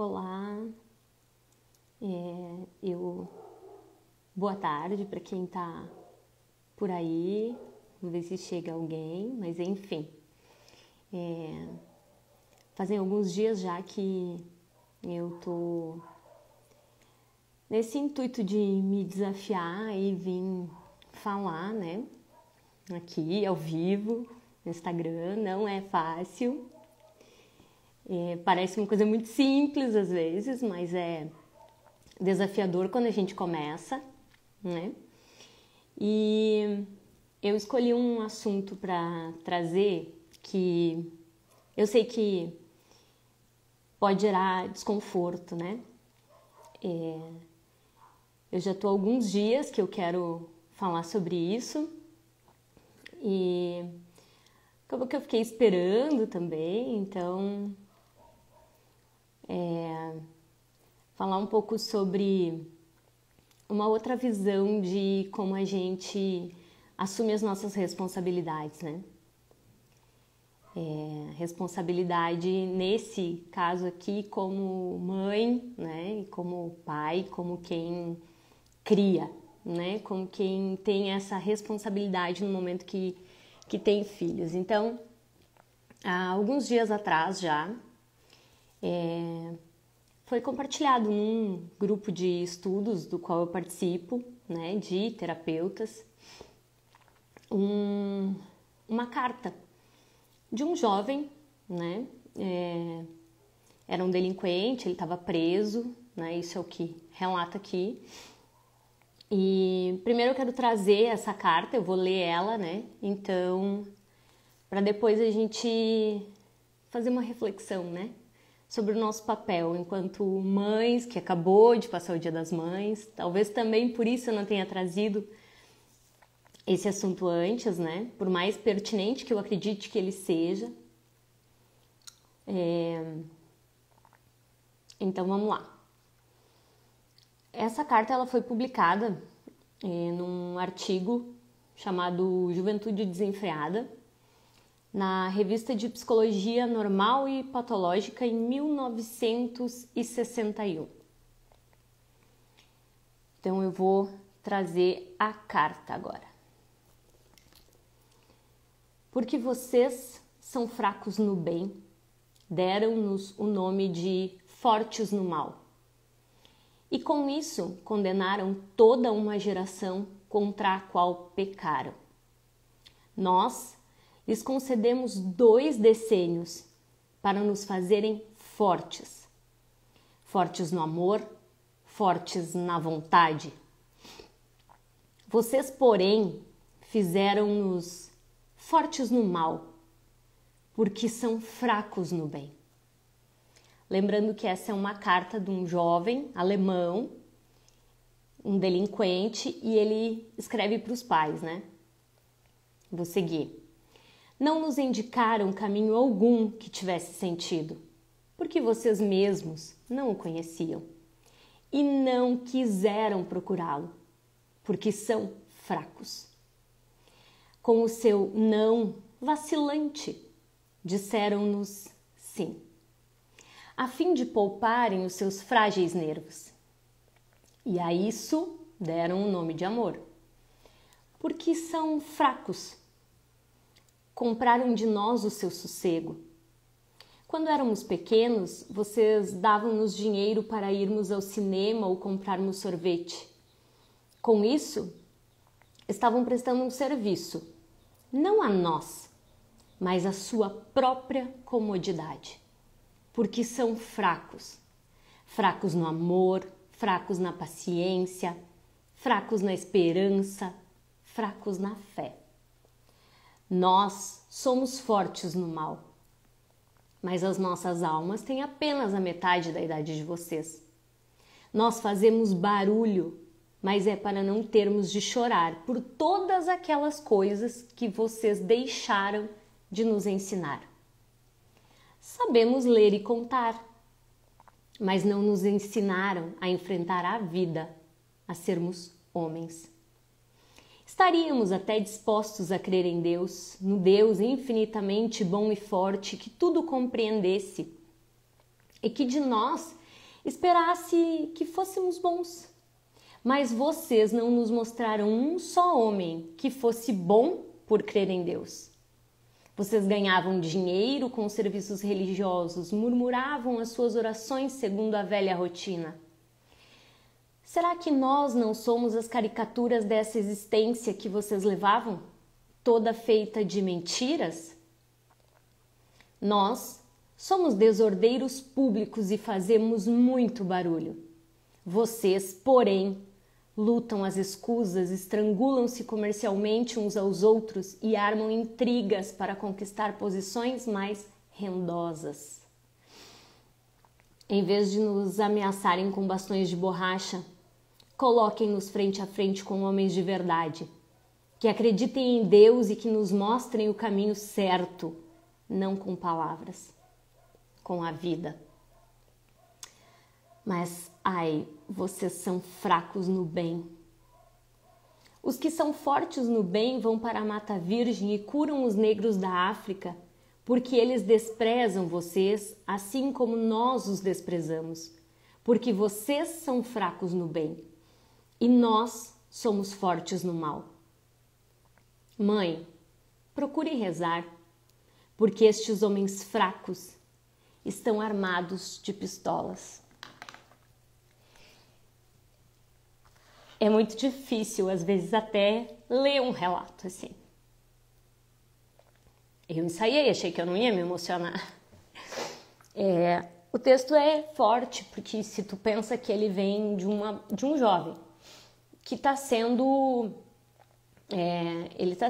Olá, boa tarde para quem tá por aí, vamos ver se chega alguém, mas enfim, fazem alguns dias já que eu tô nesse intuito de me desafiar e vim falar, né, aqui ao vivo, no Instagram, não é fácil. Parece uma coisa muito simples às vezes, mas é desafiador quando a gente começa, né? E eu escolhi um assunto para trazer que eu sei que pode gerar desconforto, né? Eu já estou há alguns dias que eu quero falar sobre isso e acabou que eu fiquei esperando também, então falar um pouco sobre uma outra visão de como a gente assume as nossas responsabilidades, né? Responsabilidade nesse caso aqui como mãe, né? E como pai, como quem cria, né? Como quem tem essa responsabilidade no momento que tem filhos. Então, há alguns dias atrás já, foi compartilhado num grupo de estudos do qual eu participo, né, de terapeutas, uma carta de um jovem, né, era um delinquente, ele estava preso, né, isso é o que relata aqui. E primeiro eu quero trazer essa carta, eu vou ler ela, né, então, para depois a gente fazer uma reflexão, né, sobre o nosso papel enquanto mães, que acabou de passar o Dia das Mães. Talvez também por isso eu não tenha trazido esse assunto antes, né? Por mais pertinente que eu acredite que ele seja. Então vamos lá. Essa carta ela foi publicada num artigo chamado Juventude Desenfreada, na Revista de Psicologia Normal e Patológica em 1961. Então eu vou trazer a carta agora. Porque vocês são fracos no bem, deram-nos o nome de fortes no mal. E com isso condenaram toda uma geração contra a qual pecaram. Nós lhes concedemos 2 decênios para nos fazerem fortes. Fortes no amor, fortes na vontade. Vocês, porém, fizeram-nos fortes no mal, porque são fracos no bem. Lembrando que essa é uma carta de um jovem alemão, um delinquente, e ele escreve para os pais, né? Vou seguir. Não nos indicaram caminho algum que tivesse sentido, porque vocês mesmos não o conheciam e não quiseram procurá-lo, porque são fracos. Com o seu não vacilante, disseram-nos sim, a fim de pouparem os seus frágeis nervos. E a isso deram o nome de amor, porque são fracos. Compraram de nós o seu sossego. Quando éramos pequenos, vocês davam-nos dinheiro para irmos ao cinema ou comprarmos sorvete. Com isso, estavam prestando um serviço, não a nós, mas à sua própria comodidade. Porque são fracos. Fracos no amor, fracos na paciência, fracos na esperança, fracos na fé. Nós somos fortes no mal, mas as nossas almas têm apenas a metade da idade de vocês. Nós fazemos barulho, mas é para não termos de chorar por todas aquelas coisas que vocês deixaram de nos ensinar. Sabemos ler e contar, mas não nos ensinaram a enfrentar a vida, a sermos homens. Estaríamos até dispostos a crer em Deus, no Deus infinitamente bom e forte, que tudo compreendesse e que de nós esperasse que fôssemos bons. Mas vocês não nos mostraram um só homem que fosse bom por crer em Deus. Vocês ganhavam dinheiro com serviços religiosos, murmuravam as suas orações segundo a velha rotina. Será que nós não somos as caricaturas dessa existência que vocês levavam? Toda feita de mentiras? Nós somos desordeiros públicos e fazemos muito barulho. Vocês, porém, lutam às escusas, estrangulam-se comercialmente uns aos outros e armam intrigas para conquistar posições mais rendosas. Em vez de nos ameaçarem com bastões de borracha, coloquem-nos frente a frente com homens de verdade, que acreditem em Deus e que nos mostrem o caminho certo, não com palavras, com a vida. Mas, ai, vocês são fracos no bem. Os que são fortes no bem vão para a Mata Virgem e curam os negros da África, porque eles desprezam vocês, assim como nós os desprezamos, porque vocês são fracos no bem e nós somos fortes no mal. Mãe, procure rezar, porque estes homens fracos estão armados de pistolas. É muito difícil, às vezes, até ler um relato assim. Eu ensaiei, achei que eu não ia me emocionar. O texto é forte, porque se tu pensa que ele vem de um jovem que está sendo... ele está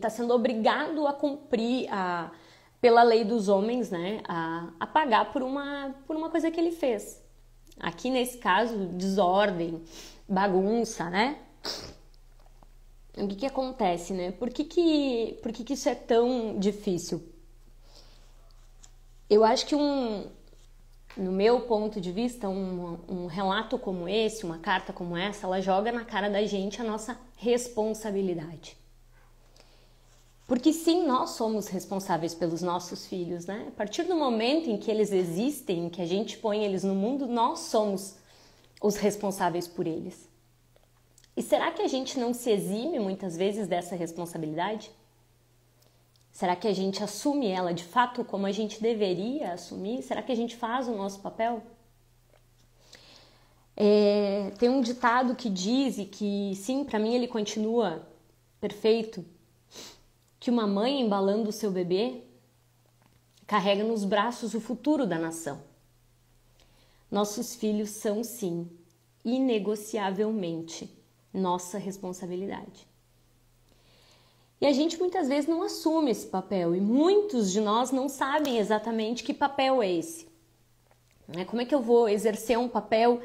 sendo obrigado a cumprir pela lei dos homens, né, a pagar por uma coisa que ele fez. Aqui nesse caso, desordem, bagunça, né? O que acontece, né? Por que isso é tão difícil? Eu acho que no meu ponto de vista, um relato como esse, uma carta como essa, ela joga na cara da gente a nossa responsabilidade. Porque sim, nós somos responsáveis pelos nossos filhos, né? A partir do momento em que eles existem, em que a gente põe eles no mundo, nós somos os responsáveis por eles. E será que a gente não se exime muitas vezes dessa responsabilidade? Será que a gente assume ela de fato como a gente deveria assumir? Será que a gente faz o nosso papel? Tem um ditado que diz, e que sim, para mim ele continua perfeito, que uma mãe embalando o seu bebê carrega nos braços o futuro da nação. Nossos filhos são, sim, inegociavelmente nossa responsabilidade. E a gente muitas vezes não assume esse papel e muitos de nós não sabem exatamente que papel é esse. Como é que eu vou exercer um papel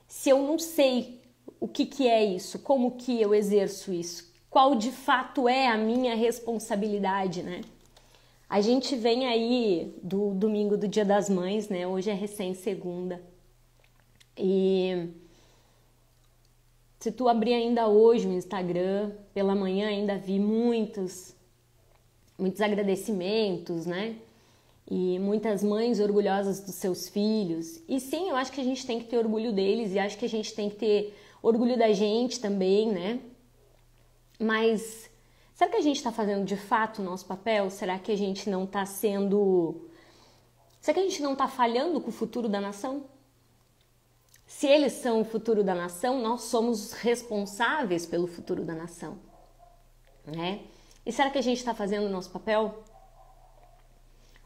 se eu não sei o que é isso, como que eu exerço isso? Qual de fato é a minha responsabilidade, né? A gente vem aí do domingo do Dia das Mães, né? Hoje é recém-segunda. E se tu abrir ainda hoje o Instagram, pela manhã ainda vi muitos agradecimentos, né? E muitas mães orgulhosas dos seus filhos. E sim, eu acho que a gente tem que ter orgulho deles e acho que a gente tem que ter orgulho da gente também, né? Mas será que a gente está fazendo de fato o nosso papel? Será que a gente não está Será que a gente não está falhando com o futuro da nação? Se eles são o futuro da nação, nós somos os responsáveis pelo futuro da nação, né? E será que a gente está fazendo o nosso papel?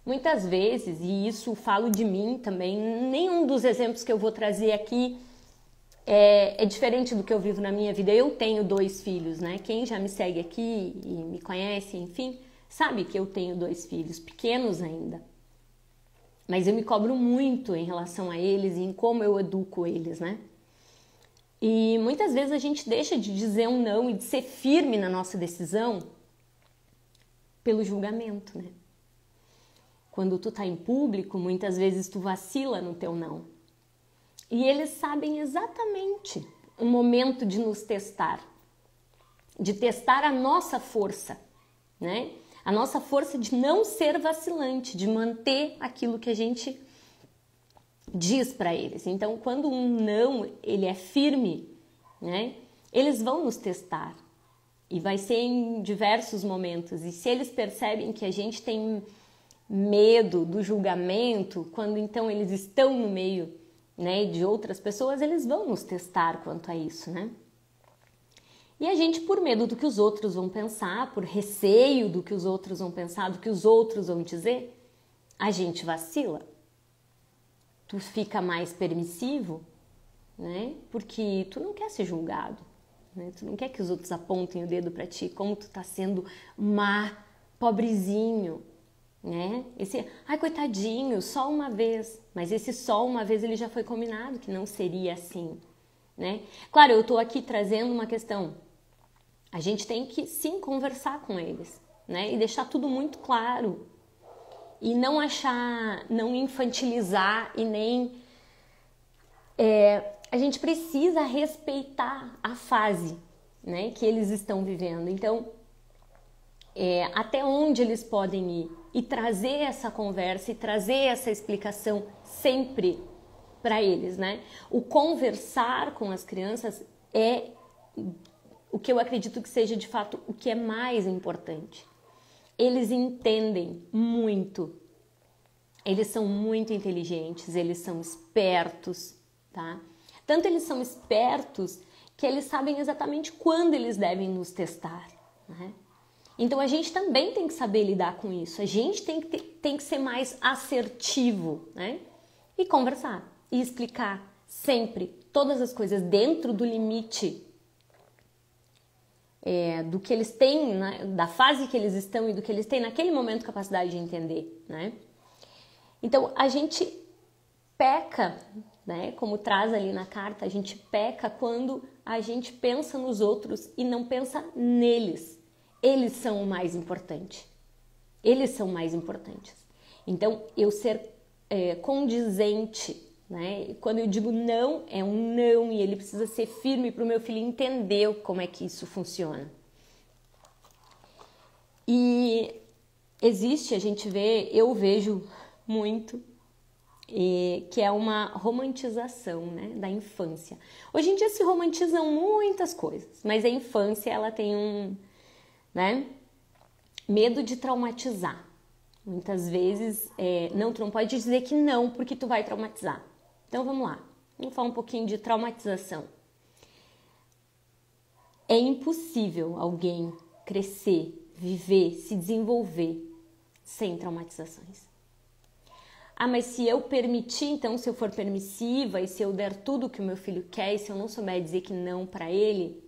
Muitas vezes, e isso falo de mim também, nenhum dos exemplos que eu vou trazer aqui é diferente do que eu vivo na minha vida. Eu tenho 2 filhos, né? Quem já me segue aqui e me conhece, enfim, sabe que eu tenho 2 filhos, pequenos ainda. Mas eu me cobro muito em relação a eles e em como eu educo eles, né? E muitas vezes a gente deixa de dizer um não e de ser firme na nossa decisão pelo julgamento, né? Quando tu tá em público, muitas vezes tu vacila no teu não. E eles sabem exatamente o momento de nos testar, de testar a nossa força, né? A nossa força de não ser vacilante, de manter aquilo que a gente diz para eles. Então, quando um não, ele é firme, né? Eles vão nos testar. E vai ser em diversos momentos. E se eles percebem que a gente tem medo do julgamento, quando então eles estão no meio, né, de outras pessoas, eles vão nos testar quanto a isso, né? E a gente, por medo do que os outros vão pensar, por receio do que os outros vão pensar, do que os outros vão dizer, a gente vacila. Tu fica mais permissivo, né? Porque tu não quer ser julgado, né? Tu não quer que os outros apontem o dedo pra ti, como tu tá sendo má, pobrezinho, né? Ai, coitadinho, só uma vez. Mas esse só uma vez ele já foi combinado que não seria assim, né? Claro, eu tô aqui trazendo uma questão. A gente tem que sim conversar com eles, né? E deixar tudo muito claro. E não não infantilizar e nem... a gente precisa respeitar a fase, né, que eles estão vivendo. Então, até onde eles podem ir e trazer essa conversa e trazer essa explicação sempre para eles, né? O conversar com as crianças é o que eu acredito que seja de fato o que é mais importante. Eles entendem muito, eles são muito inteligentes, eles são espertos, tá? Tanto eles são espertos que eles sabem exatamente quando eles devem nos testar, né? Então a gente também tem que saber lidar com isso, a gente tem que ser mais assertivo, né? E conversar, e explicar sempre todas as coisas dentro do limite do que eles têm, né? Da fase que eles estão e do que eles têm naquele momento capacidade de entender, né? Então a gente peca, né? Como traz ali na carta, a gente peca quando a gente pensa nos outros e não pensa neles. Eles são o mais importante. Eles são mais importantes. Então, eu ser condizente, né? Quando eu digo não, é um não e ele precisa ser firme para o meu filho entender como é que isso funciona. E existe, a gente vê, eu vejo muito, que é uma romantização, né, da infância. Hoje em dia se romantizam muitas coisas, mas a infância ela tem né, medo de traumatizar. Muitas vezes, não, tu não pode dizer que não, porque tu vai traumatizar. Então vamos lá, vamos falar um pouquinho de traumatização. É impossível alguém crescer, viver, se desenvolver sem traumatizações. Ah, mas se eu permitir, então se eu for permissiva e se eu der tudo o que o meu filho quer e se eu não souber dizer que não para ele,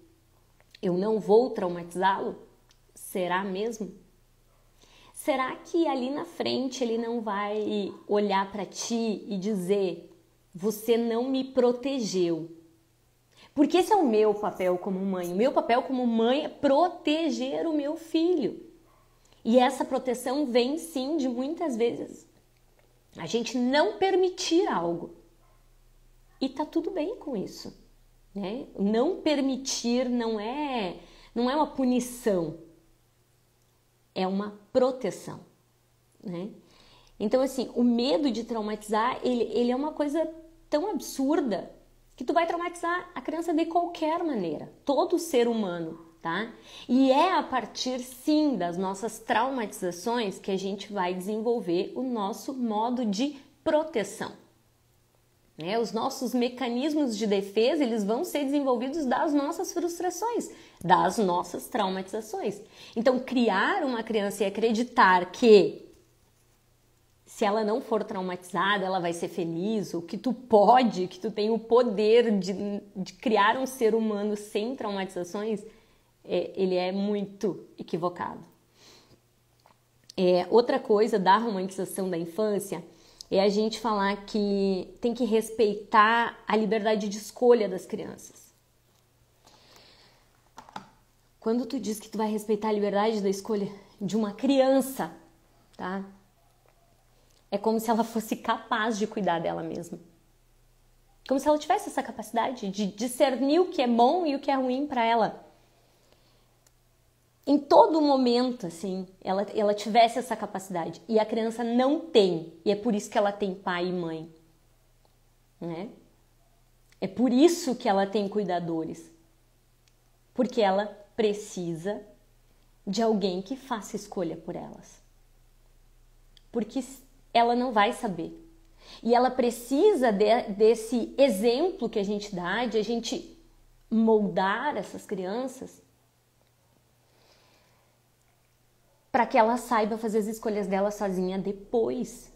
eu não vou traumatizá-lo? Será mesmo? Será que ali na frente ele não vai olhar para ti e dizer: você não me protegeu? Porque esse é o meu papel como mãe. O meu papel como mãe é proteger o meu filho. E essa proteção vem sim de muitas vezes a gente não permitir algo. E tá tudo bem com isso, né? Não permitir não é uma punição. É uma proteção, né? Então, assim, o medo de traumatizar, ele é uma coisa tão absurda que tu vai traumatizar a criança de qualquer maneira. Todo ser humano, tá? E é a partir, sim, das nossas traumatizações que a gente vai desenvolver o nosso modo de proteção. Né? Os nossos mecanismos de defesa, eles vão ser desenvolvidos das nossas frustrações, das nossas traumatizações. Então, criar uma criança e acreditar que se ela não for traumatizada, ela vai ser feliz, ou que tu tem o poder de criar um ser humano sem traumatizações, ele é muito equivocado. Outra coisa da romantização da infância é a gente falar que tem que respeitar a liberdade de escolha das crianças. Quando tu diz que tu vai respeitar a liberdade da escolha de uma criança, tá? É como se ela fosse capaz de cuidar dela mesma. Como se ela tivesse essa capacidade de discernir o que é bom e o que é ruim para ela. Em todo momento, assim, ela tivesse essa capacidade. E a criança não tem. E é por isso que ela tem pai e mãe. né? É por isso que ela tem cuidadores, porque ela precisa de alguém que faça escolha por elas, porque ela não vai saber. E ela precisa desse exemplo que a gente dá, de a gente moldar essas crianças, para que ela saiba fazer as escolhas dela sozinha depois.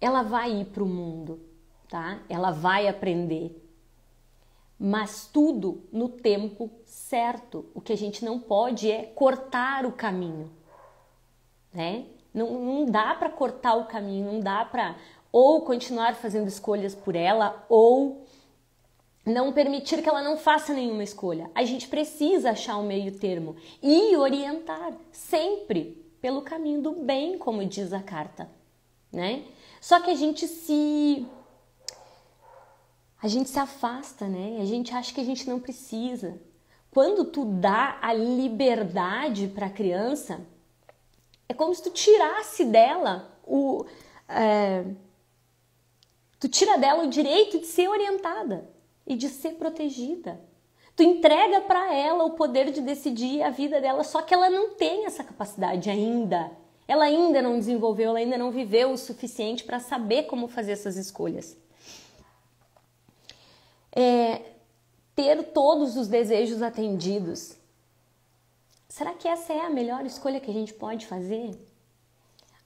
Ela vai ir para o mundo, tá? Ela vai aprender. Mas tudo no tempo certo. O que a gente não pode é cortar o caminho, né? Não dá para cortar o caminho, não dá para ou continuar fazendo escolhas por ela ou não permitir que ela não faça nenhuma escolha. A gente precisa achar um meio termo e orientar sempre pelo caminho do bem, como diz a carta, né? Só que a gente se afasta, né? A gente acha que a gente não precisa. Quando tu dá a liberdade para a criança, é como se tu tirasse dela tu tira dela o direito de ser orientada e de ser protegida. Tu entrega para ela o poder de decidir a vida dela, só que ela não tem essa capacidade ainda. Ela ainda não desenvolveu, ela ainda não viveu o suficiente para saber como fazer essas escolhas. Ter todos os desejos atendidos. Será que essa é a melhor escolha que a gente pode fazer?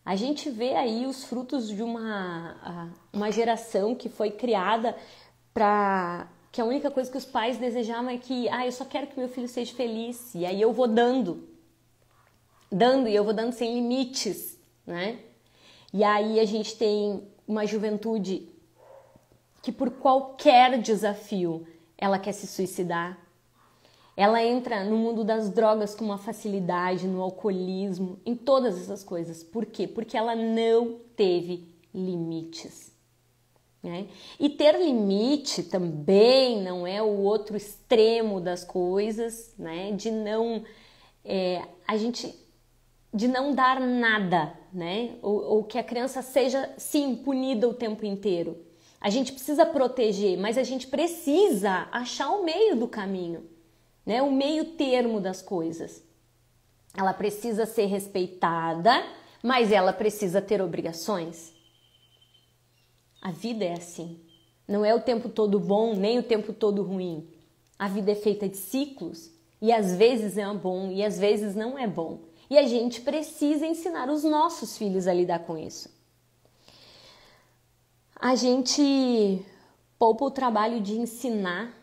A gente vê aí os frutos de uma geração que foi criada para que a única coisa que os pais desejavam é que eu só quero que meu filho seja feliz, e aí eu vou dando e eu vou dando sem limites, né? E aí a gente tem uma juventude que por qualquer desafio ela quer se suicidar. Ela entra no mundo das drogas com uma facilidade, no alcoolismo, em todas essas coisas. Por quê? Porque ela não teve limites, né? E ter limite também não é o outro extremo das coisas, né? De não dar nada, né? Ou que a criança seja, sim, punida o tempo inteiro. A gente precisa proteger, mas a gente precisa achar o meio do caminho, né? O meio termo das coisas. Ela precisa ser respeitada, mas ela precisa ter obrigações. A vida é assim. Não é o tempo todo bom, nem o tempo todo ruim. A vida é feita de ciclos e às vezes é bom e às vezes não é bom. E a gente precisa ensinar os nossos filhos a lidar com isso. A gente poupa o trabalho de ensinar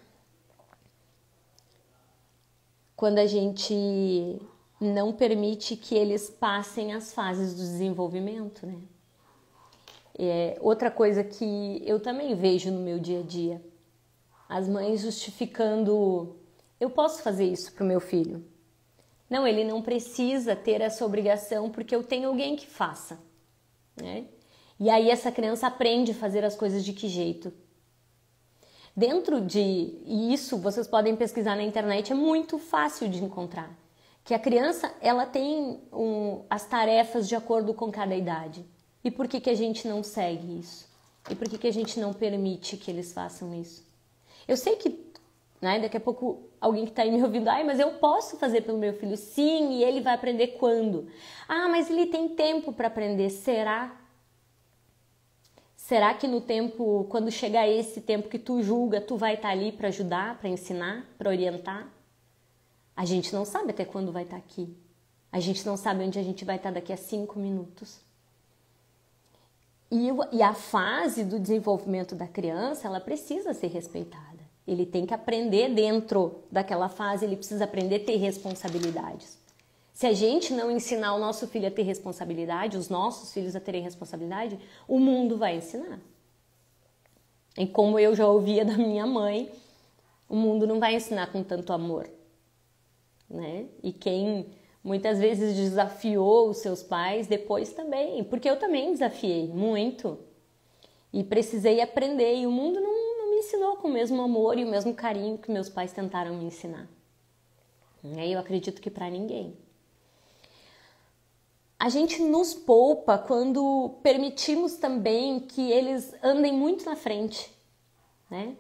quando a gente não permite que eles passem as fases do desenvolvimento, né? Outra coisa que eu também vejo no meu dia a dia, as mães justificando, eu posso fazer isso para o meu filho. Não, ele não precisa ter essa obrigação porque eu tenho alguém que faça, né? E aí essa criança aprende a fazer as coisas de que jeito? E isso vocês podem pesquisar na internet, é muito fácil de encontrar. Que a criança, ela tem as tarefas de acordo com cada idade. E por que a gente não segue isso? E por que a gente não permite que eles façam isso? Eu sei que, né, daqui a pouco alguém que está aí me ouvindo, mas eu posso fazer pelo meu filho? Sim, e ele vai aprender quando? Mas ele tem tempo para aprender, será? Será que no tempo, quando chegar esse tempo que tu julga, tu vai estar ali para ajudar, para ensinar, para orientar? A gente não sabe até quando vai estar aqui. A gente não sabe onde a gente vai estar daqui a 5 minutos. E a fase do desenvolvimento da criança, ela precisa ser respeitada. Ele tem que aprender dentro daquela fase, ele precisa aprender a ter responsabilidades. Se a gente não ensinar o nosso filho a ter responsabilidade, os nossos filhos a terem responsabilidade, o mundo vai ensinar. E como eu já ouvia da minha mãe, o mundo não vai ensinar com tanto amor, né? E quem muitas vezes desafiou os seus pais, depois também, porque eu também desafiei muito e precisei aprender, e o mundo não me ensinou com o mesmo amor e o mesmo carinho que meus pais tentaram me ensinar. Eu acredito que para ninguém. A gente nos poupa quando permitimos também que eles andem muito na frente, né?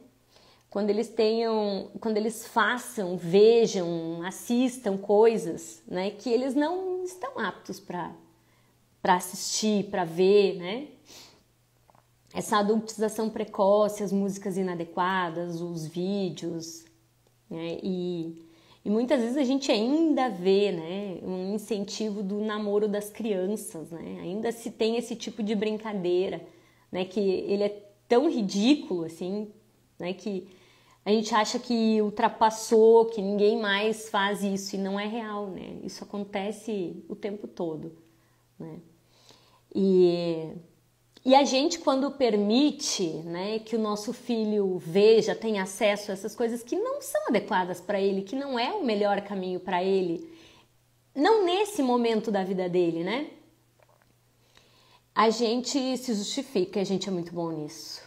Quando eles façam, vejam, assistam coisas, né, que eles não estão aptos para assistir, para ver, né? Essa adultização precoce, as músicas inadequadas, os vídeos, né? E muitas vezes a gente ainda vê, né, um incentivo do namoro das crianças, né? Ainda se tem esse tipo de brincadeira, né, que ele é tão ridículo assim, né, que a gente acha que ultrapassou, que ninguém mais faz isso, e não é real, né? Isso acontece o tempo todo, né? E a gente, quando permite, né, que o nosso filho veja, tenha acesso a essas coisas que não são adequadas para ele, que não é o melhor caminho para ele, não nesse momento da vida dele, né? A gente se justifica, a gente é muito bom nisso.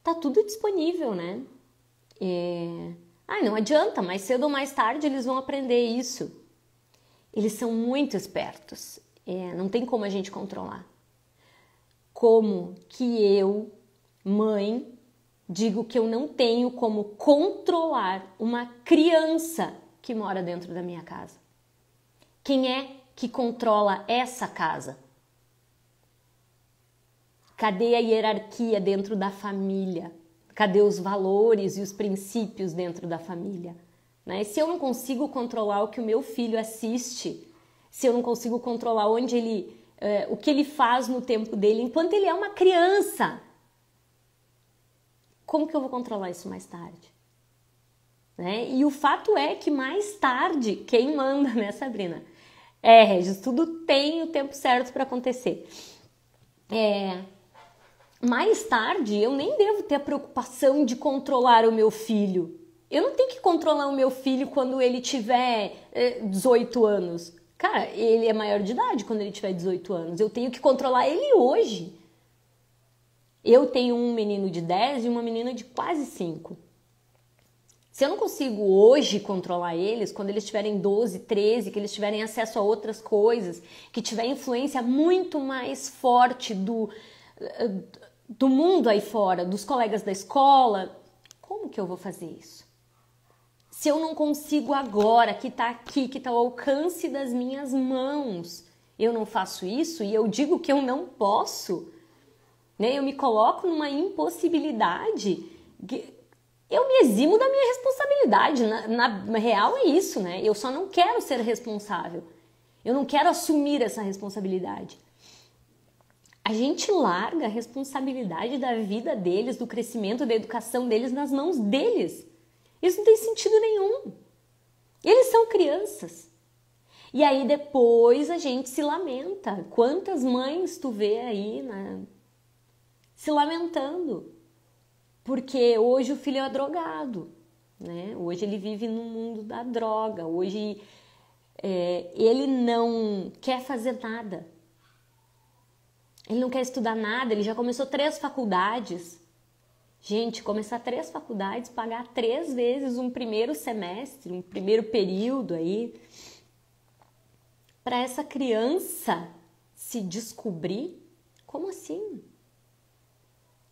Tá tudo disponível, né? Não adianta, mais cedo ou mais tarde eles vão aprender isso. Eles são muito espertos, não tem como a gente controlar. Como que eu, mãe, digo que eu não tenho como controlar uma criança que mora dentro da minha casa? Quem é que controla essa casa? Cadê a hierarquia dentro da família? Cadê os valores e os princípios dentro da família? Né? Se eu não consigo controlar o que o meu filho assiste, se eu não consigo controlar onde o que ele faz no tempo dele, enquanto ele é uma criança, como que eu vou controlar isso mais tarde? Né? E o fato é que mais tarde, quem manda, né, Sabrina? Regis, tudo tem o tempo certo para acontecer. Mais tarde, eu nem devo ter a preocupação de controlar o meu filho. Eu não tenho que controlar o meu filho quando ele tiver 18 anos. Cara, ele é maior de idade quando ele tiver 18 anos. Eu tenho que controlar ele hoje. Eu tenho um menino de 10 e uma menina de quase 5. Se eu não consigo hoje controlar eles, quando eles tiverem 12, 13, que eles tiverem acesso a outras coisas, que tiver influência muito mais forte do mundo aí fora, dos colegas da escola, como que eu vou fazer isso? Se eu não consigo agora, que está aqui, que está ao alcance das minhas mãos, eu não faço isso e eu digo que eu não posso, né? Eu me coloco numa impossibilidade, eu me eximo da minha responsabilidade. Na real é isso, né? Eu só não quero ser responsável, eu não quero assumir essa responsabilidade. A gente larga a responsabilidade da vida deles, do crescimento, da educação deles nas mãos deles. Isso não tem sentido nenhum. Eles são crianças. E aí depois a gente se lamenta. Quantas mães tu vê aí, né, se lamentando? Porque hoje o filho é drogado, né? Hoje ele vive no mundo da droga. Hoje ele não quer fazer nada. Ele não quer estudar nada, ele já começou 3 faculdades. Gente, começar 3 faculdades, pagar 3 vezes um primeiro semestre, um primeiro período aí, para essa criança se descobrir, como assim?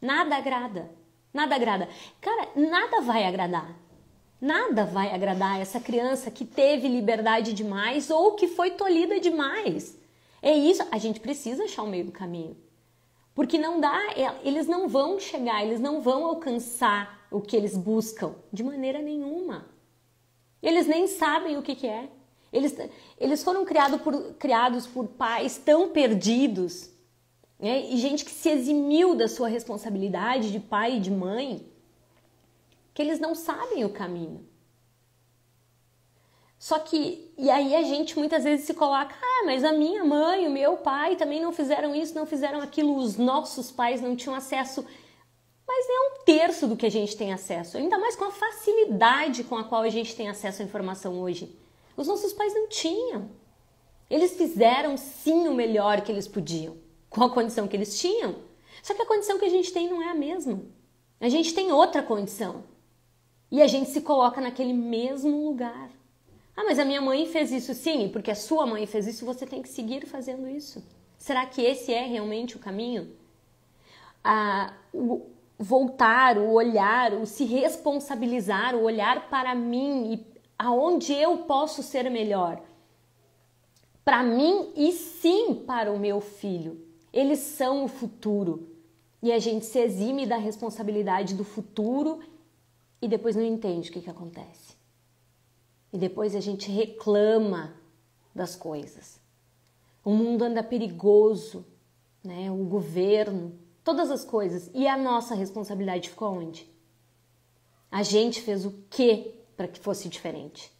Nada agrada, nada agrada. Cara, nada vai agradar. Nada vai agradar essa criança que teve liberdade demais ou que foi tolhida demais. É isso, a gente precisa achar o meio do caminho. Porque não dá, eles não vão chegar, eles não vão alcançar o que eles buscam de maneira nenhuma. Eles nem sabem o que é. Eles foram criados por pais tão perdidos, né? E gente que se eximiu da sua responsabilidade de pai e de mãe, que eles não sabem o caminho. Só que, e aí a gente muitas vezes se coloca, mas a minha mãe, o meu pai também não fizeram isso, não fizeram aquilo, os nossos pais não tinham acesso. Mas é 1/3 do que a gente tem acesso, ainda mais com a facilidade com a qual a gente tem acesso à informação hoje. Os nossos pais não tinham. Eles fizeram sim o melhor que eles podiam, com a condição que eles tinham. Só que a condição que a gente tem não é a mesma. A gente tem outra condição. E a gente se coloca naquele mesmo lugar. Mas a minha mãe fez isso. Sim, porque a sua mãe fez isso, você tem que seguir fazendo isso. Será que esse é realmente o caminho? voltar o olhar, o se responsabilizar, o olhar para mim e aonde eu posso ser melhor. Para mim e sim para o meu filho. Eles são o futuro. E a gente se exime da responsabilidade do futuro e depois não entende o que acontece. E depois a gente reclama das coisas. O mundo anda perigoso, né? O governo, todas as coisas. E a nossa responsabilidade ficou onde? A gente fez o quê para que fosse diferente?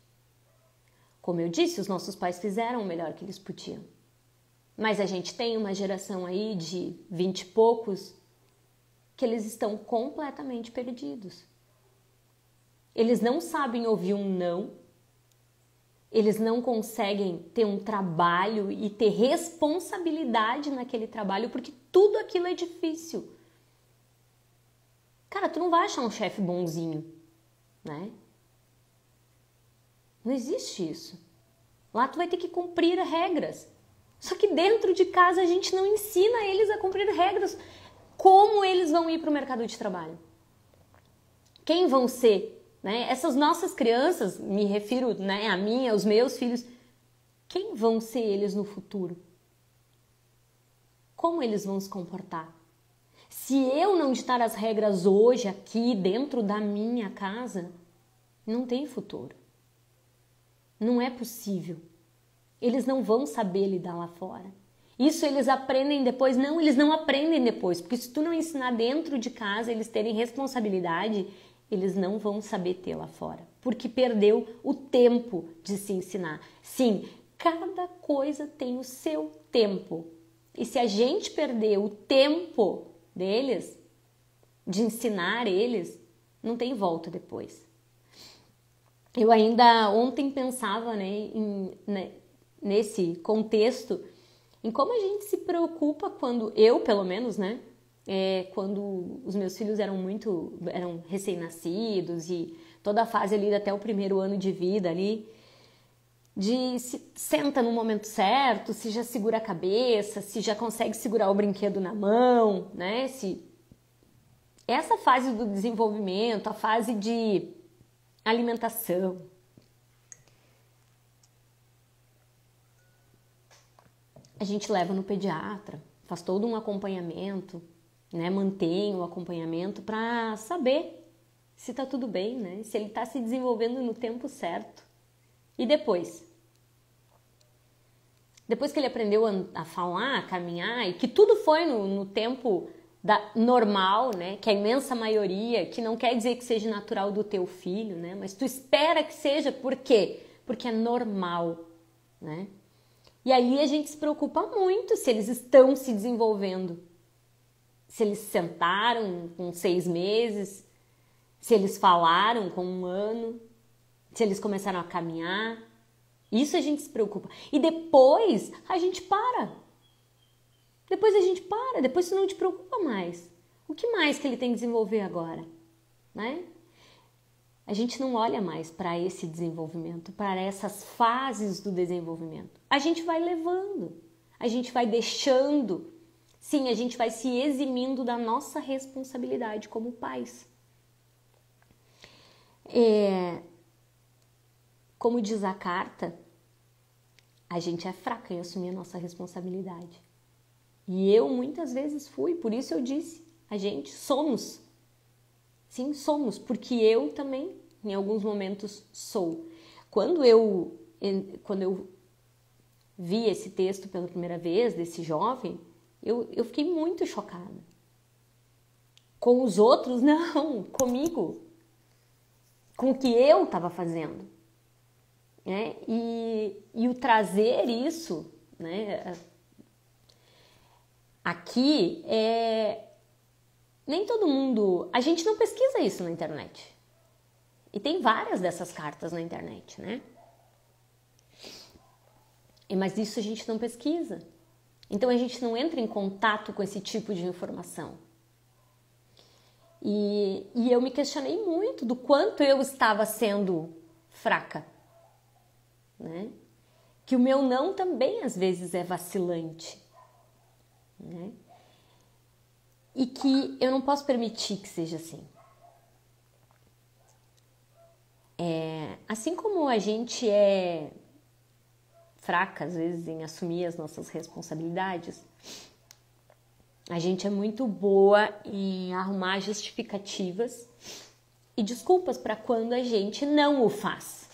Como eu disse, os nossos pais fizeram o melhor que eles podiam. Mas a gente tem uma geração aí de 20 e poucos que eles estão completamente perdidos. Eles não sabem ouvir um não. Eles não conseguem ter um trabalho e ter responsabilidade naquele trabalho porque tudo aquilo é difícil. Cara, tu não vai achar um chefe bonzinho, né? Não existe isso. Lá tu vai ter que cumprir regras. Só que dentro de casa a gente não ensina eles a cumprir regras. Como eles vão ir para o mercado de trabalho? Quem vão ser? Né? Essas nossas crianças, me refiro, né, a mim, aos meus filhos, quem vão ser eles no futuro? Como eles vão se comportar? Se eu não ditar as regras hoje, aqui, dentro da minha casa, não tem futuro. Não é possível. Eles não vão saber lidar lá fora. Isso eles aprendem depois? Não, eles não aprendem depois. Porque se tu não ensinar dentro de casa, eles terem responsabilidade, eles não vão saber ter lá fora. Porque perdeu o tempo de se ensinar. Sim, cada coisa tem o seu tempo. E se a gente perder o tempo deles, de ensinar eles, não tem volta depois. Eu ainda ontem pensava, nesse contexto, em como a gente se preocupa quando, eu pelo menos, né, quando os meus filhos eram recém-nascidos e toda a fase ali até o primeiro ano de vida ali, de se senta no momento certo, se já segura a cabeça, se já consegue segurar o brinquedo na mão, né, se essa fase do desenvolvimento, a fase de alimentação. A gente leva no pediatra, faz todo um acompanhamento, né? Mantém o acompanhamento para saber se tá tudo bem, né? Se ele tá se desenvolvendo no tempo certo. E depois? Depois que ele aprendeu a falar, a caminhar, e que tudo foi no tempo normal, né? Que a imensa maioria, que não quer dizer que seja natural do teu filho, né? Mas tu espera que seja, por quê? Porque é normal, né? E aí a gente se preocupa muito se eles estão se desenvolvendo. Se eles sentaram com 6 meses, se eles falaram com 1 ano, se eles começaram a caminhar. Isso a gente se preocupa. E depois a gente para. Depois tu não te preocupa mais. O que mais que ele tem que desenvolver agora? Né? A gente não olha mais para esse desenvolvimento, para essas fases do desenvolvimento. A gente vai levando, a gente vai deixando. Sim, a gente vai se eximindo da nossa responsabilidade como pais. Como diz a carta, a gente é fraca em assumir a nossa responsabilidade. E eu muitas vezes fui, por isso eu disse, a gente somos. Sim, somos, porque eu também, em alguns momentos, sou. Quando eu vi esse texto pela primeira vez, desse jovem, eu fiquei muito chocada. Com os outros, não, comigo. Com o que eu estava fazendo. Né? E o trazer isso, né? Aqui, nem todo mundo... A gente não pesquisa isso na internet. E tem várias dessas cartas na internet, né? Mas isso a gente não pesquisa. Então a gente não entra em contato com esse tipo de informação. E eu me questionei muito do quanto eu estava sendo fraca. Né? Que o meu não também às vezes é vacilante. Né? e que eu não posso permitir que seja assim. Assim como a gente é fraca, às vezes, em assumir as nossas responsabilidades, a gente é muito boa em arrumar justificativas e desculpas para quando a gente não o faz,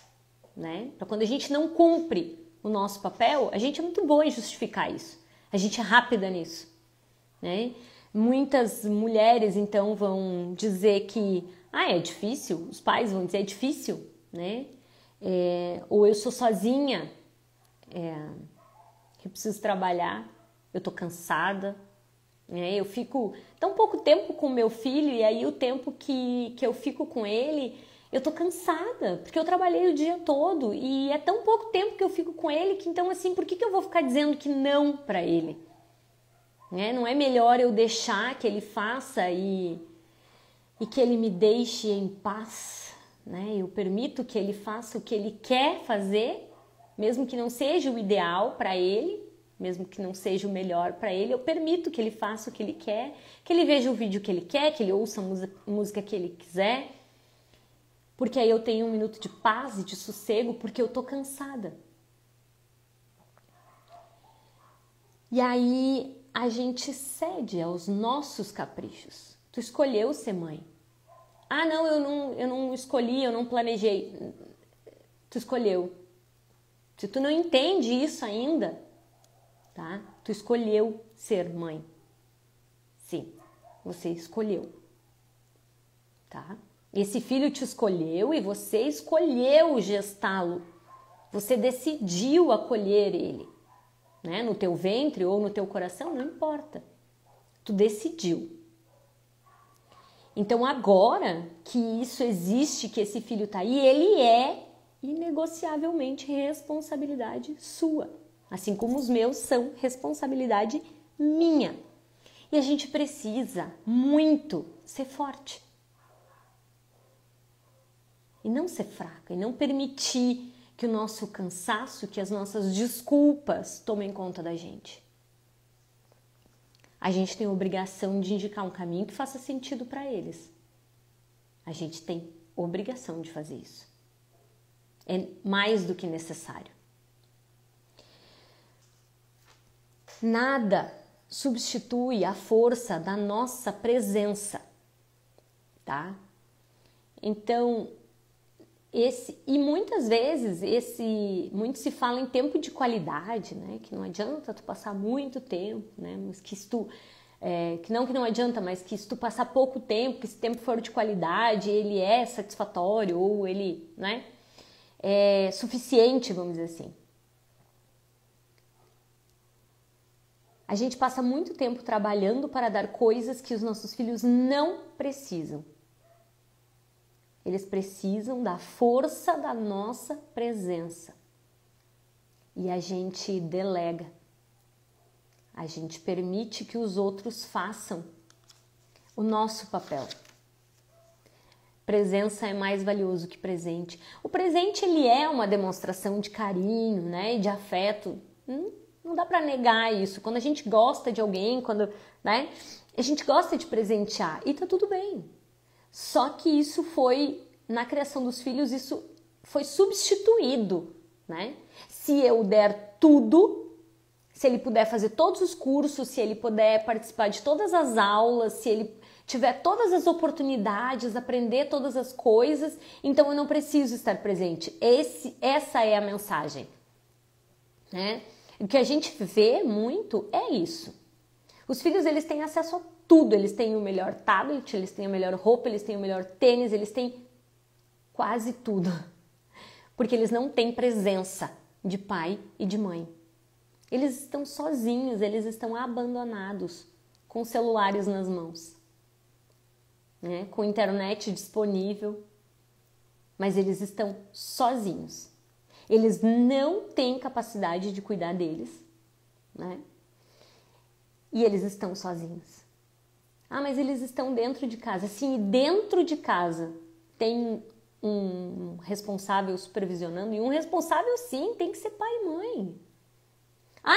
né? Para quando a gente não cumpre o nosso papel, a gente é muito boa em justificar isso. A gente é rápida nisso, né? Muitas mulheres, então, vão dizer que é difícil, os pais vão dizer é difícil, né? Ou eu sou sozinha, eu preciso trabalhar, eu tô cansada, né? Eu fico tão pouco tempo com meu filho e aí o tempo que eu fico com ele, eu tô cansada, porque eu trabalhei o dia todo e é tão pouco tempo que eu fico com ele que então assim, por que eu vou ficar dizendo que não para ele? Né? Não é melhor eu deixar que ele faça e que ele me deixe em paz, né? Eu permito que ele faça o que ele quer fazer, mesmo que não seja o ideal para ele, mesmo que não seja o melhor para ele, eu permito que ele faça o que ele quer, que ele veja o vídeo que ele quer, que ele ouça a música que ele quiser, porque aí eu tenho um minuto de paz e de sossego, porque eu tô cansada. E aí a gente cede aos nossos caprichos. Tu escolheu ser mãe. Não, eu não escolhi, eu não planejei. Tu escolheu. Se tu não entende isso ainda, tá? Tu escolheu ser mãe. Sim, você escolheu. Tá? Esse filho te escolheu e você escolheu gestá-lo. Você decidiu acolher ele. Né? No teu ventre ou no teu coração, não importa. Tu decidiu. Então agora que isso existe, que esse filho tá aí, ele é inegociavelmente responsabilidade sua. Assim como os meus são responsabilidade minha. E a gente precisa muito ser forte. E não ser fraca, e não permitir que o nosso cansaço, que as nossas desculpas tomem conta da gente. A gente tem a obrigação de indicar um caminho que faça sentido para eles. A gente tem obrigação de fazer isso. É mais do que necessário. Nada substitui a força da nossa presença, tá? Então, muitas vezes, muito se fala em tempo de qualidade, né? Que não adianta tu passar muito tempo, né? Mas que se tu, que não adianta, mas que se tu passar pouco tempo, que esse tempo for de qualidade, ele é satisfatório ou ele, né? É suficiente, vamos dizer assim. A gente passa muito tempo trabalhando para dar coisas que os nossos filhos não precisam. Eles precisam da força da nossa presença. E a gente delega. A gente permite que os outros façam o nosso papel. Presença é mais valioso que presente. O presente, ele é uma demonstração de carinho, né, e de afeto. Não dá para negar isso. Quando a gente gosta de alguém, né, a gente gosta de presentear e tá tudo bem. Só que isso foi, na criação dos filhos, isso foi substituído, né? Se eu der tudo, se ele puder fazer todos os cursos, se ele puder participar de todas as aulas, se ele tiver todas as oportunidades, aprender todas as coisas, então eu não preciso estar presente. Essa é a mensagem, né? O que a gente vê muito é isso. Os filhos, eles têm acesso a tudo, eles têm o melhor tablet, eles têm a melhor roupa, eles têm o melhor tênis, eles têm quase tudo. Porque eles não têm presença de pai e de mãe. Eles estão sozinhos, eles estão abandonados, com celulares nas mãos, né? Com internet disponível, mas eles estão sozinhos. Eles não têm capacidade de cuidar deles, né? E eles estão sozinhos. Mas eles estão dentro de casa. Sim, dentro de casa tem um responsável supervisionando, e um responsável, sim, tem que ser pai e mãe.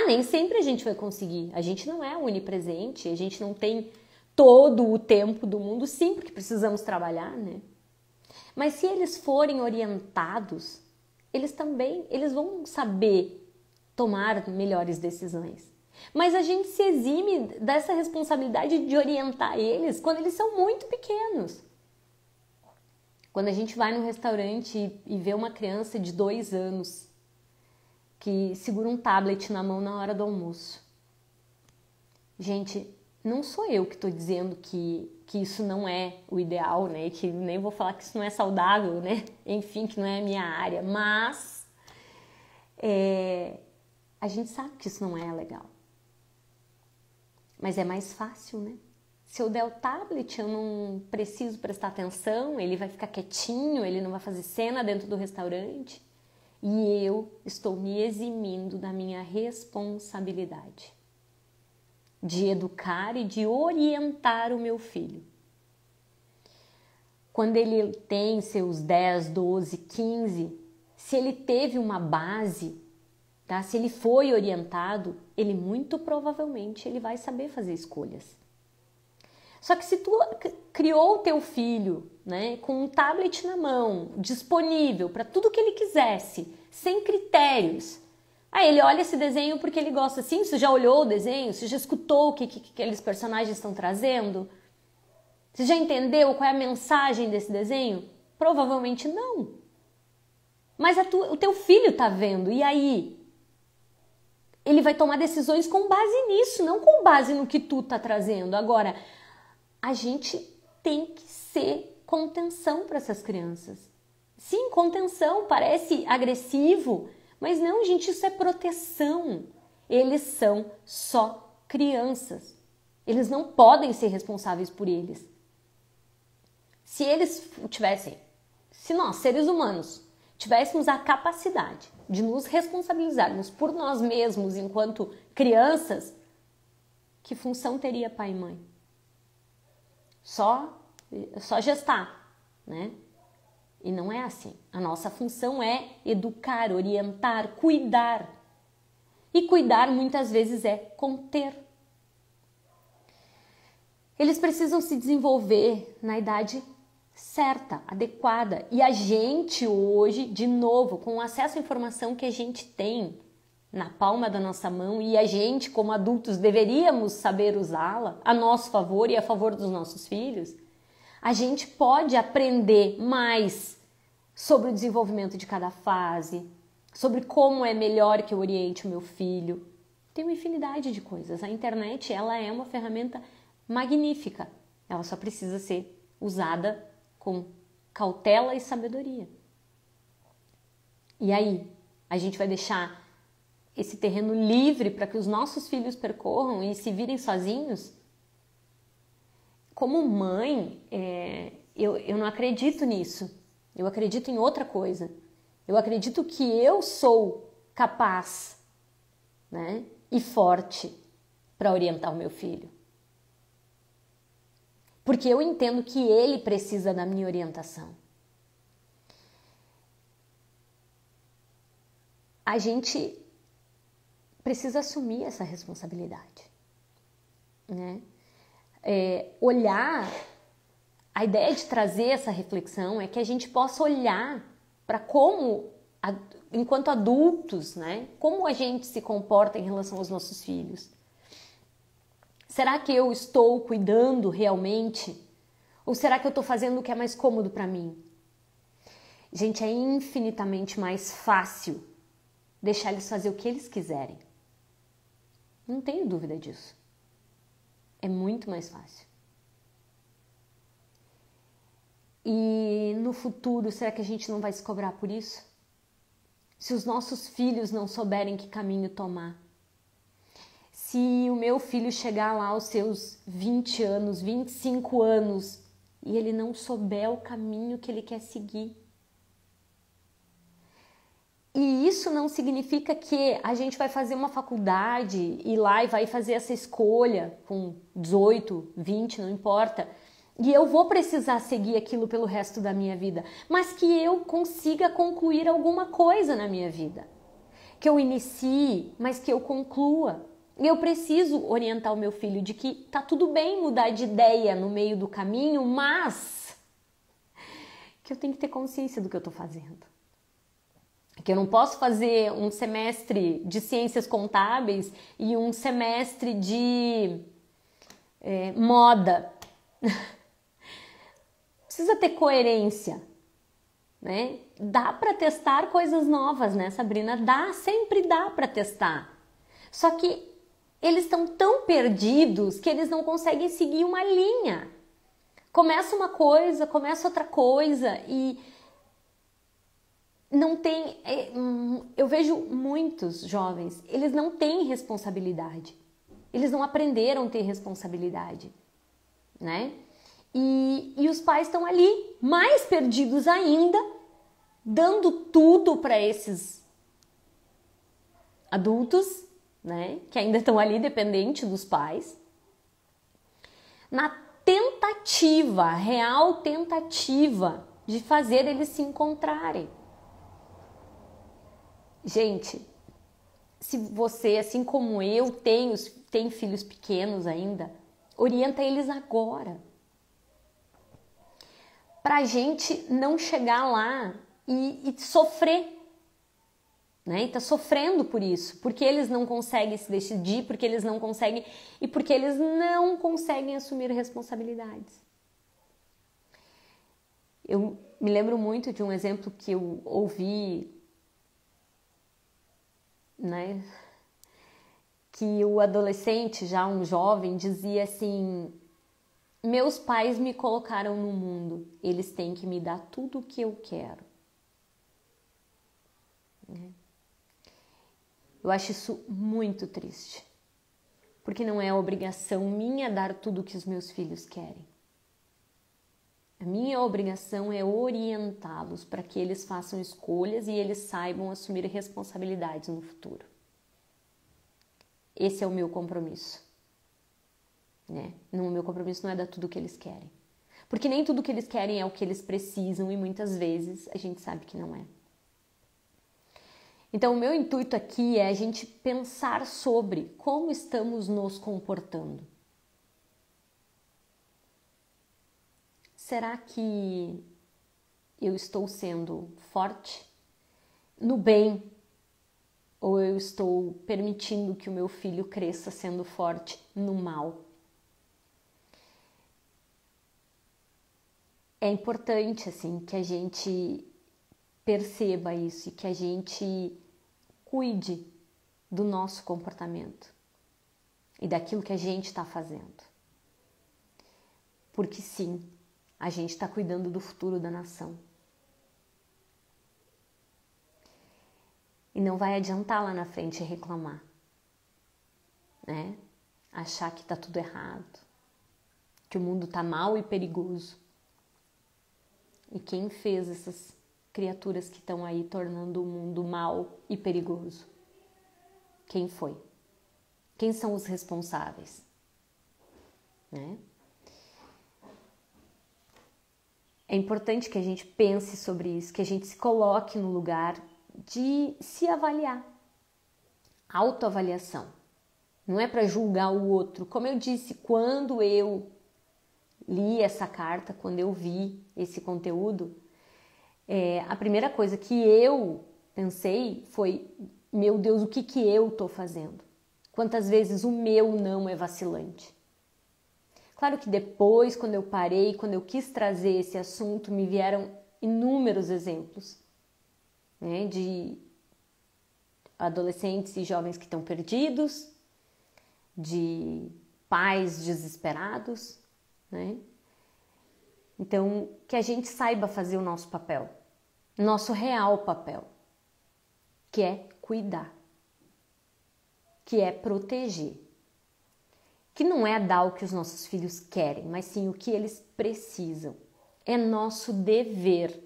Nem sempre a gente vai conseguir. A gente não é onipresente, a gente não tem todo o tempo do mundo, sim, porque precisamos trabalhar, né? Mas se eles forem orientados, eles vão saber tomar melhores decisões. Mas a gente se exime dessa responsabilidade de orientar eles quando eles são muito pequenos. Quando a gente vai num restaurante e vê uma criança de 2 anos que segura um tablet na mão na hora do almoço. Gente, não sou eu que estou dizendo que isso não é o ideal, né? Que nem vou falar que isso não é saudável, né? Enfim, que não é a minha área. Mas a gente sabe que isso não é legal. Mas é mais fácil, né? Se eu der o tablet, eu não preciso prestar atenção, ele vai ficar quietinho, ele não vai fazer cena dentro do restaurante. E eu estou me eximindo da minha responsabilidade de educar e de orientar o meu filho. Quando ele tem seus 10, 12, 15, se ele teve uma base, tá? Se ele foi orientado, ele muito provavelmente ele vai saber fazer escolhas. Só que se tu criou o teu filho, né, com um tablet na mão, disponível para tudo que ele quisesse, sem critérios, aí ele olha esse desenho porque ele gosta assim, você já olhou o desenho? Você já escutou o que aqueles personagens estão trazendo? Você já entendeu qual é a mensagem desse desenho? Provavelmente não. Mas o teu filho tá vendo, e aí? Ele vai tomar decisões com base nisso, não com base no que tu tá trazendo. Agora, a gente tem que ser contenção para essas crianças. Sim, contenção, parece agressivo, mas não, gente, isso é proteção. Eles são só crianças. Eles não podem ser responsáveis por eles. Se eles tivessem, se nós, seres humanos, tivéssemos a capacidade de nos responsabilizarmos por nós mesmos enquanto crianças, que função teria pai e mãe? Só gestar, né? E não é assim. A nossa função é educar, orientar, cuidar. E cuidar muitas vezes é conter. Eles precisam se desenvolver na idade certa, adequada. E a gente hoje, de novo, com o acesso à informação que a gente tem na palma da nossa mão, e a gente, como adultos, deveríamos saber usá-la a nosso favor e a favor dos nossos filhos, a gente pode aprender mais sobre o desenvolvimento de cada fase, sobre como é melhor que eu oriente o meu filho. Tem uma infinidade de coisas. A internet, ela é uma ferramenta magnífica. Ela só precisa ser usada com cautela e sabedoria. E aí, a gente vai deixar esse terreno livre para que os nossos filhos percorram e se virem sozinhos? Como mãe, eu não acredito nisso. Eu acredito em outra coisa. Eu acredito que eu sou capaz, né, e forte para orientar o meu filho. Porque eu entendo que ele precisa da minha orientação. A gente precisa assumir essa responsabilidade, né? Olhar, a ideia de trazer essa reflexão é que a gente possa olhar para como, enquanto adultos, né, como a gente se comporta em relação aos nossos filhos. Será que eu estou cuidando realmente? Ou será que eu estou fazendo o que é mais cômodo para mim? Gente, é infinitamente mais fácil deixar eles fazer o que eles quiserem. Não tenho dúvida disso. É muito mais fácil. E no futuro, será que a gente não vai se cobrar por isso? Se os nossos filhos não souberem que caminho tomar. Se o meu filho chegar lá aos seus 20 anos, 25 anos, e ele não souber o caminho que ele quer seguir. E isso não significa que a gente vai fazer uma faculdade, ir lá e vai fazer essa escolha com 18, 20, não importa, e eu vou precisar seguir aquilo pelo resto da minha vida, mas que eu consiga concluir alguma coisa na minha vida. Que eu inicie, mas que eu conclua. E eu preciso orientar o meu filho de que tá tudo bem mudar de ideia no meio do caminho, mas que eu tenho que ter consciência do que eu tô fazendo. Que eu não posso fazer um semestre de ciências contábeis e um semestre de moda. Precisa ter coerência, né? Dá para testar coisas novas, né, Sabrina? Sempre dá para testar. Só que eles estão tão perdidos que eles não conseguem seguir uma linha. Começa uma coisa, começa outra coisa e não tem... Eu vejo muitos jovens, eles não têm responsabilidade. Eles não aprenderam a ter responsabilidade, né? E os pais estão ali, mais perdidos ainda, dando tudo para esses adultos, né? Que ainda estão ali dependentes dos pais, na tentativa, real tentativa de fazer eles se encontrarem. Gente, se você, assim como eu, tem filhos pequenos ainda, orienta eles agora. Pra gente não chegar lá e sofrer, né? E tá sofrendo por isso, porque eles não conseguem se decidir, porque eles não conseguem e porque eles não conseguem assumir responsabilidades. Eu me lembro muito de um exemplo que eu ouvi, né? Que o adolescente, já um jovem, dizia assim: meus pais me colocaram no mundo, eles têm que me dar tudo o que eu quero. Eu acho isso muito triste, porque não é obrigação minha dar tudo o que os meus filhos querem. A minha obrigação é orientá-los para que eles façam escolhas e eles saibam assumir responsabilidades no futuro. Esse é o meu compromisso. Né? O meu compromisso não é dar tudo o que eles querem. Porque nem tudo o que eles querem é o que eles precisam e muitas vezes a gente sabe que não é. Então o meu intuito aqui é a gente pensar sobre como estamos nos comportando. Será que eu estou sendo forte no bem ou eu estou permitindo que o meu filho cresça sendo forte no mal? É importante, assim, que a gente perceba isso e que a gente cuide do nosso comportamento e daquilo que a gente está fazendo. Porque sim, a gente está cuidando do futuro da nação. E não vai adiantar lá na frente reclamar, né? Achar que está tudo errado, que o mundo está mal e perigoso. E quem fez essas criaturas que estão aí tornando o mundo mal e perigoso? Quem foi? Quem são os responsáveis? Né? É importante que a gente pense sobre isso, que a gente se coloque no lugar de se avaliar. Autoavaliação. Não é para julgar o outro. Como eu disse, quando eu li essa carta, quando eu vi esse conteúdo, a primeira coisa que eu pensei foi: meu Deus, o que eu estou fazendo? Quantas vezes o meu não é vacilante? Claro que depois, quando eu parei, quando eu quis trazer esse assunto, me vieram inúmeros exemplos, né, de adolescentes e jovens que estão perdidos, de pais desesperados, né? Então, que a gente saiba fazer o nosso papel, nosso real papel, que é cuidar, que é proteger, que não é dar o que os nossos filhos querem, mas sim o que eles precisam. É nosso dever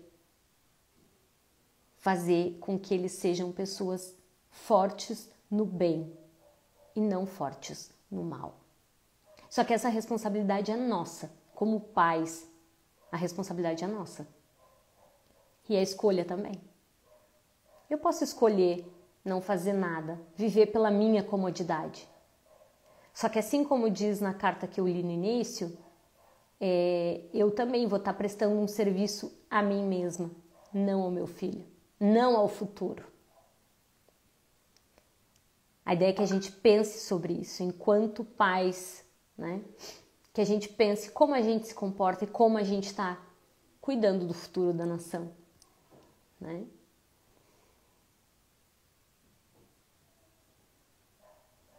fazer com que eles sejam pessoas fortes no bem e não fortes no mal. Só que essa responsabilidade é nossa, como pais, a responsabilidade é nossa. E a escolha também. Eu posso escolher não fazer nada, viver pela minha comodidade. Só que assim como diz na carta que eu li no início, eu também vou estar prestando um serviço a mim mesma, não ao meu filho, não ao futuro. A ideia é que a gente pense sobre isso enquanto pais, né? Que a gente pense como a gente se comporta e como a gente está cuidando do futuro da nação, né?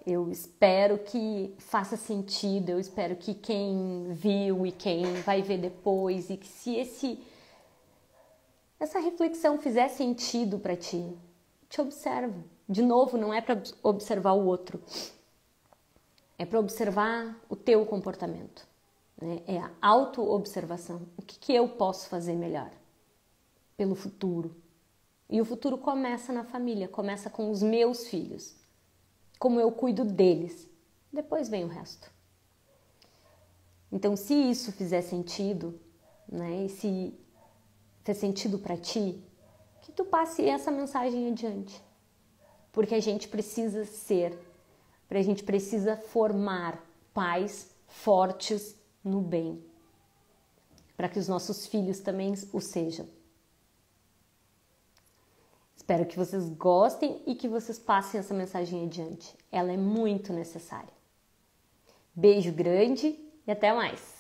Eu espero que faça sentido, eu espero que quem viu e quem vai ver depois, e que se essa reflexão fizer sentido para ti, te observa. De novo, não é para observar o outro, é para observar o teu comportamento, né? É a auto-observação. O que eu posso fazer melhor pelo futuro? E o futuro começa na família, começa com os meus filhos. Como eu cuido deles, depois vem o resto. Então, se isso fizer sentido, né, e se fez sentido para ti, que tu passe essa mensagem adiante. Porque a gente precisa a gente precisa formar pais fortes no bem, para que os nossos filhos também o sejam. Espero que vocês gostem e que vocês passem essa mensagem adiante. Ela é muito necessária. Beijo grande e até mais!